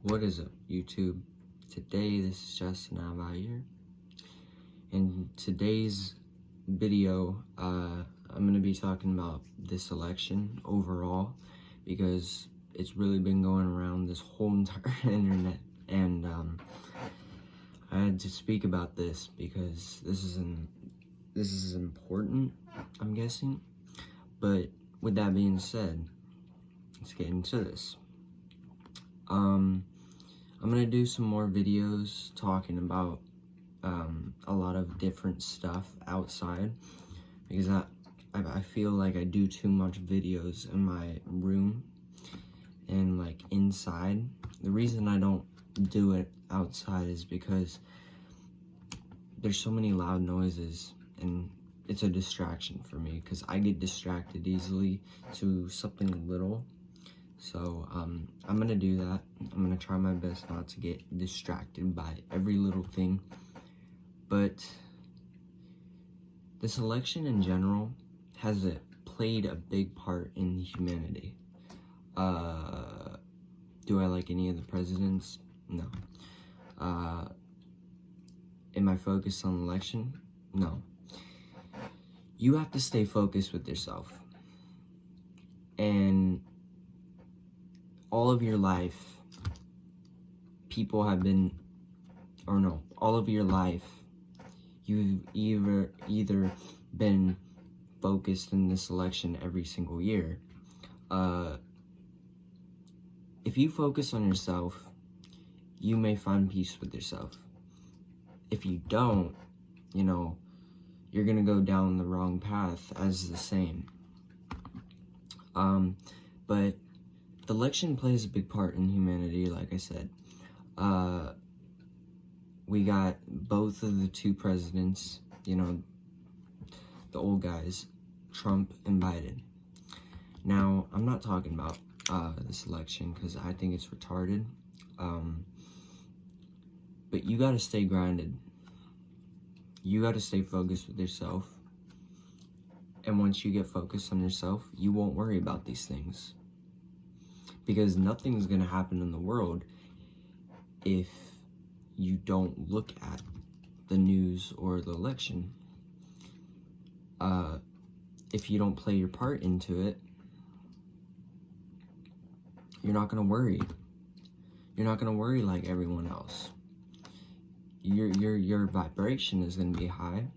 What is up, YouTube? Today, this is Justin here. In today's video, I'm going to be talking about this election overall because it's really been going around this whole entire internet, and I had to speak about this because this is important, I'm guessing. But with that being said, let's get into this. I'm gonna do some more videos talking about a lot of different stuff outside, because I feel like I do too much videos in my room and like inside. The reason I don't do it outside is because there's so many loud noises and it's a distraction for me, because I get distracted easily to something little. So I'm gonna do that. I'm gonna try my best not to get distracted by every little thing. But this election in general has played a big part in humanity. Do I like any of the presidents? No. Am I focused on the election? No. You have to stay focused with yourself. And all of your life, all of your life, you've either been focused in this election every single year. If you focus on yourself, you may find peace with yourself. If you don't, you're gonna go down the wrong path as the same. But the election plays a big part in humanity, like I said. We got both of the two presidents, the old guys, Trump and Biden. Now, I'm not talking about this election because I think it's retarded. But you gotta stay grounded. You gotta stay focused with yourself. And once you get focused on yourself, you won't worry about these things. Because nothing's going to happen in the world if you don't look at the news or the election. If you don't play your part into it, you're not going to worry. You're not going to worry like everyone else. Your vibration is going to be high.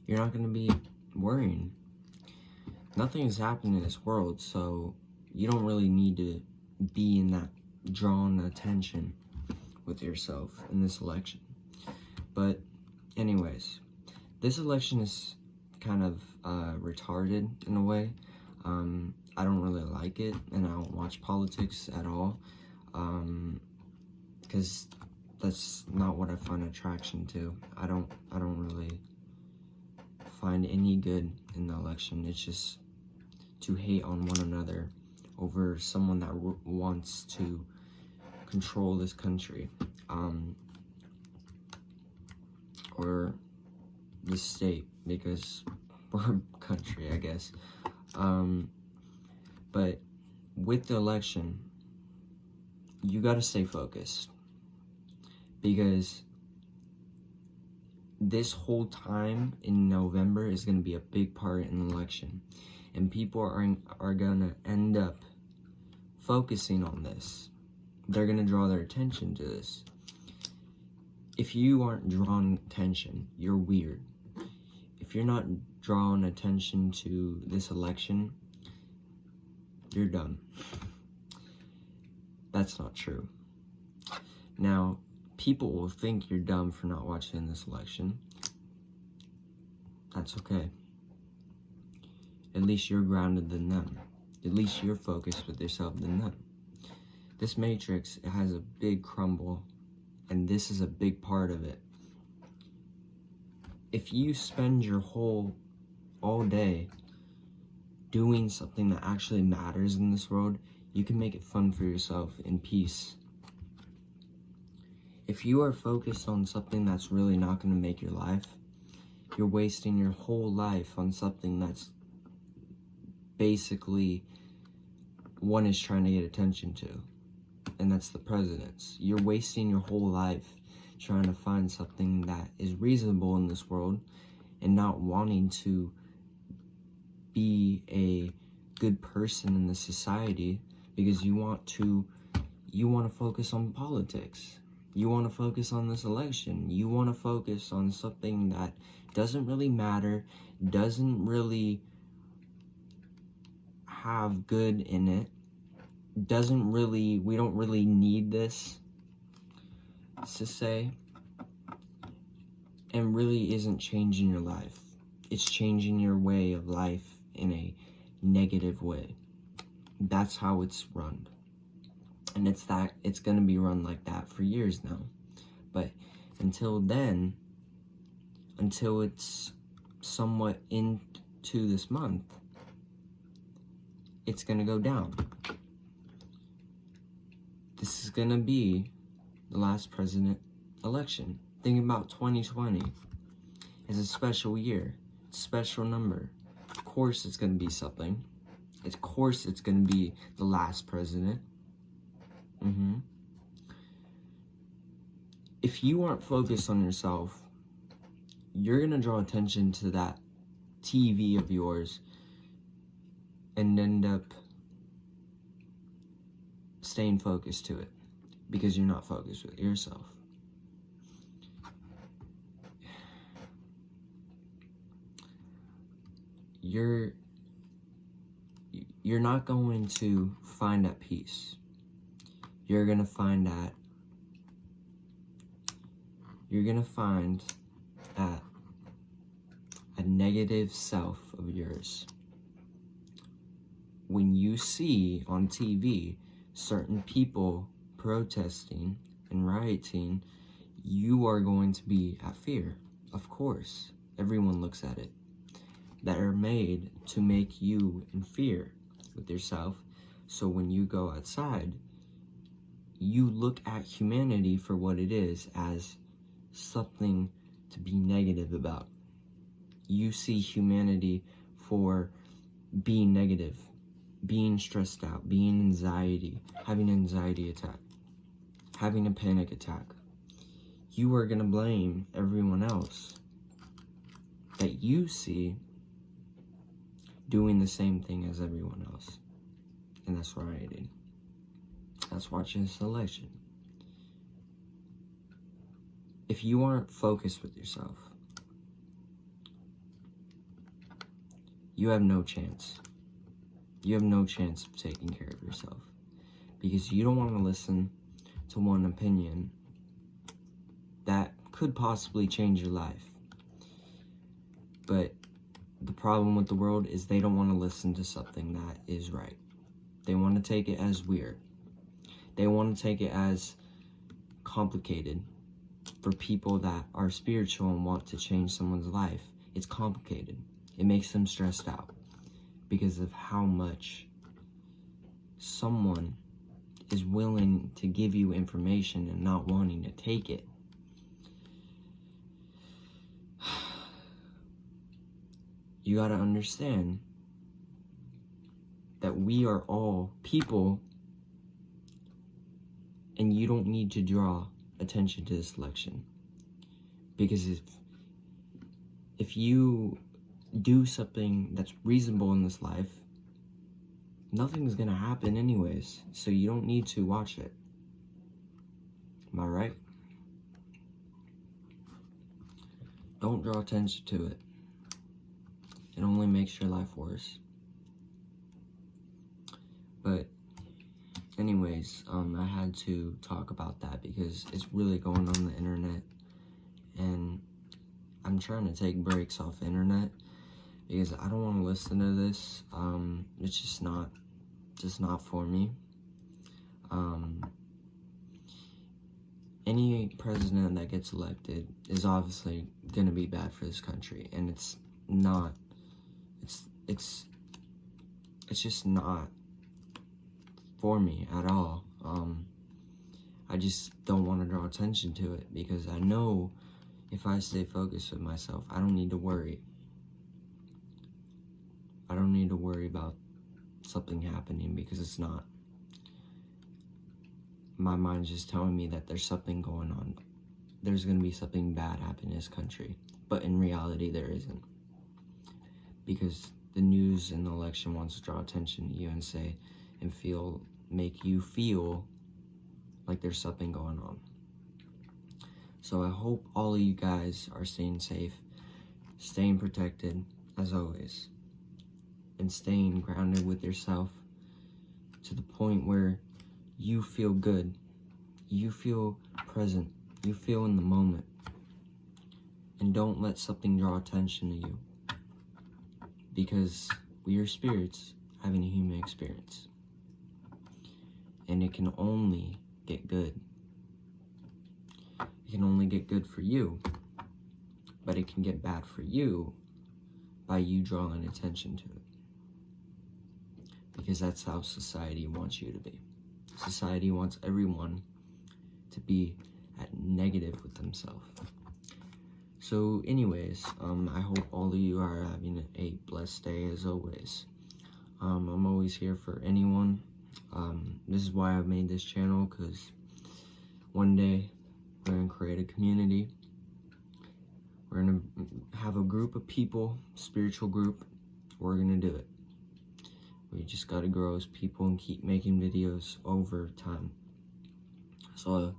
You're not going to be worrying. Nothing is happening in this world, so you don't really need to be in that drawn attention with yourself in this election. But anyways, this election is kind of retarded in a way. I don't really like it, and I don't watch politics at all, because that's not what I find attraction to. I don't really find any good in the election. It's just to hate on one another over someone that wants to control this country, or this state, because we're a country, I guess. But with the election, you gotta stay focused, because this whole time in November is gonna be a big part in the election. And people are gonna end up focusing on this. They're gonna draw their attention to this. If you aren't drawing attention, you're weird. If you're not drawing attention to this election, you're dumb. That's not true. Now, people will think you're dumb for not watching this election. That's okay. At least you're grounded than them. At least you're focused with yourself than them. This matrix, it has a big crumble, and this is a big part of it. If you spend your all day doing something that actually matters in this world, you can make it fun for yourself in peace. If you are focused on something that's really not going to make your life, you're wasting your whole life on something that's basically one is trying to get attention to. and that's the presidents. You're wasting your whole life trying to find something that is reasonable in this world and not wanting to be a good person in the society because you want to focus on politics. You want to focus on this election. You want to focus on something that doesn't really matter, doesn't really have good in it, we don't really need this to say, and really isn't changing your life. It's changing your way of life in a negative way. That's how it's run. And it's going to be run like that for years now. But until then, until it's somewhat into this month, it's going to go down. This is going to be the last president election. Think about 2020. It's a special year. It's a special number. Of course it's going to be something. Of course it's going to be the last president. If you aren't focused on yourself, you're going to draw attention to that TV of yours and end up staying focused to it because you're not focused with yourself. You're not going to find that peace. You're going to find that a negative self of yours. When you see on TV certain people protesting and rioting, you are going to be at fear. Of course, everyone looks at it. That are made to make you in fear with yourself. So when you go outside, you look at humanity for what it is, as something to be negative about. You see humanity for being negative, being stressed out, being anxiety, having an anxiety attack, having a panic attack. You are going to blame everyone else that you see doing the same thing as everyone else. And that's what I did. That's watching this election. If you aren't focused with yourself, you have no chance. You have no chance of taking care of yourself. Because you don't want to listen to one opinion that could possibly change your life. But the problem with the world is they don't want to listen to something that is right. They want to take it as weird. They want to take it as complicated. For people that are spiritual and want to change someone's life, it's complicated. It makes them stressed out because of how much someone is willing to give you information and not wanting to take it. You gotta understand that we are all people, and you don't need to draw attention to this election. Because if you do something that's reasonable in this life, nothing's gonna happen anyways, so you don't need to watch it. Am I right? Don't draw attention to it. It only makes your life worse. But anyways, I had to talk about that because it's really going on the internet, and I'm trying to take breaks off the internet because I don't want to listen to this. It's just not for me. Any president that gets elected is obviously gonna be bad for this country, and it's not. It's just not for me at all. I just don't want to draw attention to it because I know if I stay focused with myself, I don't need to worry. I don't need to worry about something happening because it's not. my mind's just telling me that there's something going on. There's going to be something bad happen in this country. But in reality, there isn't. Because the news and the election wants to draw attention to you and say, and make you feel like there's something going on. So I hope all of you guys are staying safe, staying protected, as always, and staying grounded with yourself to the point where you feel good, you feel present, you feel in the moment, and don't let something draw attention to you, because we are spirits having a human experience, and it can only get good. It can only get good for you, but it can get bad for you by you drawing attention to it, because that's how society wants you to be. Society wants everyone to be at negative with themselves. So anyways, I hope all of you are having a blessed day as always. I'm always here for anyone. This is why I made this channel, because one day we're going to create a community. We're going to have a group of people, spiritual group. We're going to do it. We just got to grow as people and keep making videos over time. So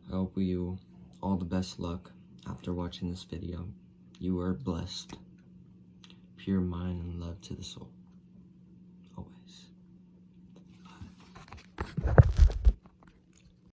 I hope you all the best luck after watching this video. You are blessed. Pure mind and love to the soul.